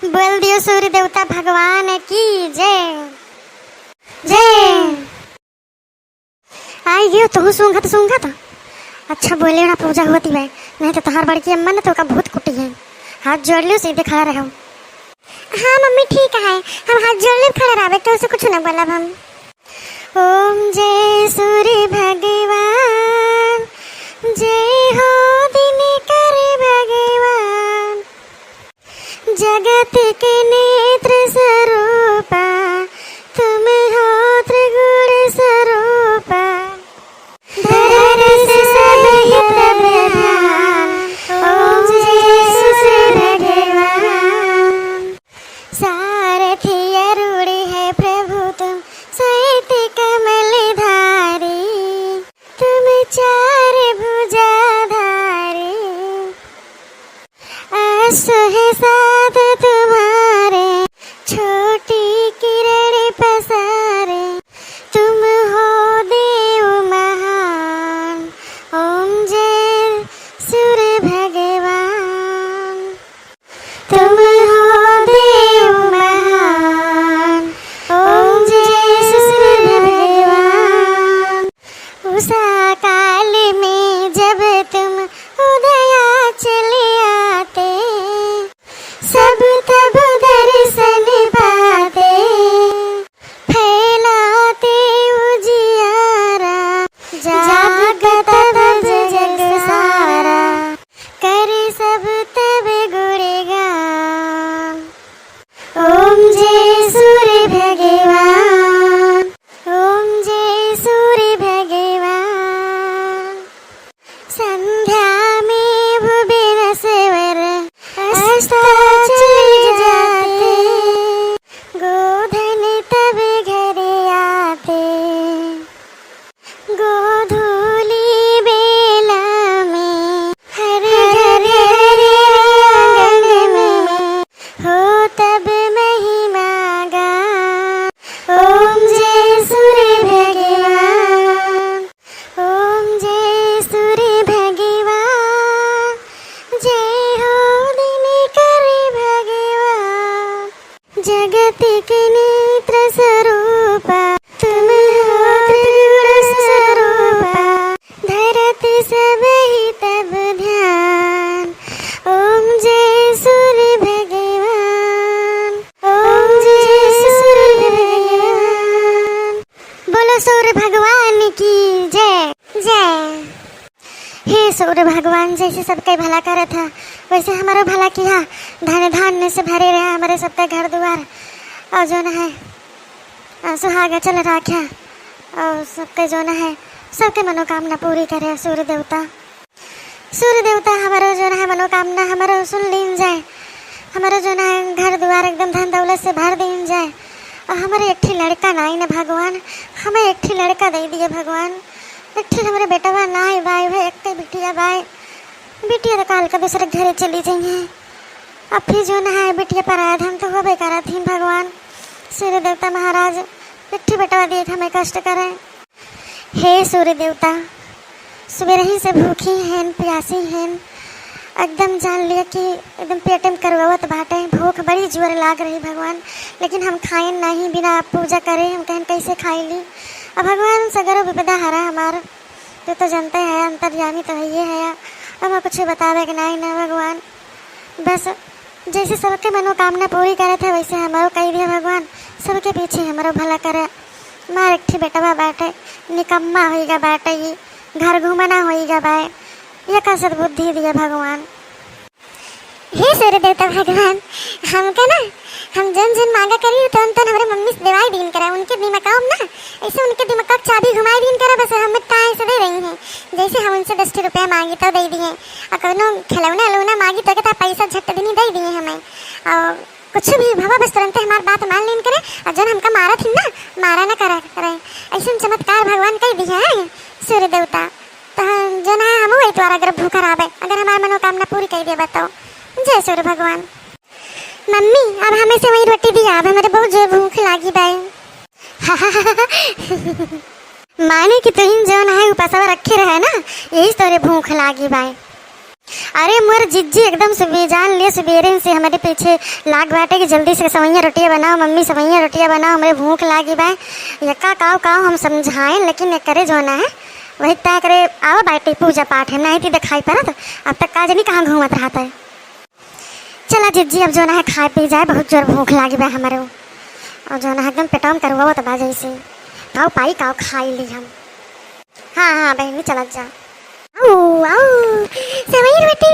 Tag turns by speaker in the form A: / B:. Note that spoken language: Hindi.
A: बोल दियो सूर्य देवता भगवान की जय जय। आई गियो तो सूंघा था। अच्छा बोले ना पूजा होती है, नहीं तो तहार बड़की अम्मा ने तो का भूत कुटी है। हाथ जोड़ लियो, सीधे खड़ा रहो। हाँ मम्मी ठीक है, हम हाथ जोड़ ले खड़े रहे तो उसे कुछ ना बोला हम। ओम जय सूर्य भगवान, जय हो दिनकर भगवान, जगत के नेत्र स्वरूपा तुम हो त्रिगुण स्वरूपा, धरस सब हित प्रधान, ओम जय सूर्य भगवान। सारथी अरूढ़ है प्रभु तुम, श्वेत कमल धारी, तुम चार भुजाधारी, अश्व है साथ तुम्हारे, छोटी किरण पसारे, तुम हो देव महान, ओम जय सूर्य भगवान। तुम हो देव महान, ओम जय सूर्य भगवान। उषा काल में जब तुम उदया चले आते, सब तब दर्शन पाते, फैलाते उजियारा, जागत तब जग सारा, करे सब तब गुणगान, ओम जय सूर्य भगवान, ओम जय सूर्य भगवान। संध्या में भुवन स्वर अस्ताचल जाते, गोधन तब घर आते, गोधूली बेला में हर घर आंगन में हो तब महिमा गान, ओम जय सूर्य भगवान, ओम जय सूर्य भगवान, जय हो दिनकर भगवान, जगत के नेत्र स्वरूपा तुम हो त्रिगुण स्वरूपा, धरत सब ही तब ध्यान, ओम जय सूर्य भगवान, ओम जय सूर्य भगवान। बोलो सूर्य भगवान की जय जय। हे सूर्य भगवान, जैसे सबका भला करे था वैसे हमारा भला किया, धन धान्य से भरे रहे हमारे सबका घर द्वार, और जो न है सुहागा चल रखा, और सबके जो न है सबके मनोकामना पूरी करे सूर्य देवता। सूर्य देवता हमारा जो न है मनोकामना हमारा सुन लीन जाए, हमारा जो न है घर द्वार एकदम धन दौलत से भर दीन जाए, और हमारे एक लड़का नहीं न भगवान, हमें एक लड़का दे दिए भगवान, एक हमारे बेटा बा ना है भाई भाई, एक बिटिया भाई, बिटिया तो काल का दूसरे घरे चली जाइए, अब फिर जो न है बिटिया पराया धन तो हो बेकारा थी भगवान। सूर्य देवता महाराज पिट्ठी बेटवा दिए हमें कष्ट करें। हे सूर्य देवता, सुबह ही से भूखी हैं प्यासी हैं, एकदम जान लिया कि एकदम पेट में करवावत बाटे, भूख बड़ी जोर लाग रही भगवान, लेकिन हम खाएं नहीं, बिना पूजा करें हम कहन कैसे खाई ली। अब भगवान सगरो विपदा हरा हमार, तो जानते हैं अंतर्यामी तो है ये है, अब मैं कुछ बतावे कि नहीं ना भगवान, बस जैसे सबके मनोकामना पूरी करे थे वैसे हमारो कही दिया भगवान, सबके पीछे हमारो भला करे। मार एक बेटवा बाटे निकम्मा होइगा बाटे, ये घर घूमना होइगा बाय, ये का सद्बुद्धि दिया भगवान। हे सूर्य देवता भगवान, हमके ना हम जन जन मांगा करी तो हमारे मम्मी से दवाई दीन करा, उनके दिमाग ना ऐसे उनके दिमाग का चाबी घुमाई दीन करा, बस हमें टाइम से दे रही हैं, जैसे हम उनसे 10 रुपया मांगी तो दे दिए, और कौनो खिलौना लौना मांगी तो कहता पैसा झट दिन दे दिए हमें, और कुछ भी भवा बस तुरंत हमारी बात मान लेन करे, और जन हमका मारा थी ना मारा ना करा करे, ऐसे चमत्कार भगवान कह दिया है सूर्य देवता। तो जो ना हम वही द्वारा अगर भूखा रहा, अगर हमारी मनोकामना पूरी कर दिया बताओ, जय सूर्य भगवान। मम्मी अब हमें से वही रोटी दिया, अब हमारे बहुत जोर भूख लागी बाई। माने कि तुम जो ना है उपासवा रखे रहे ना, यही तोरे भूख लागी बाई। अरे मोर जिज्जी एकदम से बेजान ले सवेरे से हमारे पीछे लाग बाटे कि जल्दी से सवैया रोटियां बनाओ मम्मी, सवैया रोटियां बनाओ, हमें भूख लागी बा। यक्का काव काव हम समझाएं लेकिन ये करे जो ना है वही तय करे। आओ बाटे पूजा पाठ है नहीं थी दिखाई पड़त, अब तक का जनी कहाँ घूमत रहता है। चला जिज्जी अब जो ना है खाए पी जाए, बहुत जोर भूख लागी बा हमारे। और जो ना एकदम पेटम करवा तो बाजे से काव पाई काव खाई ली हम। हाँ हाँ बहनी चला जा। आओ आओ सवैया रोटी।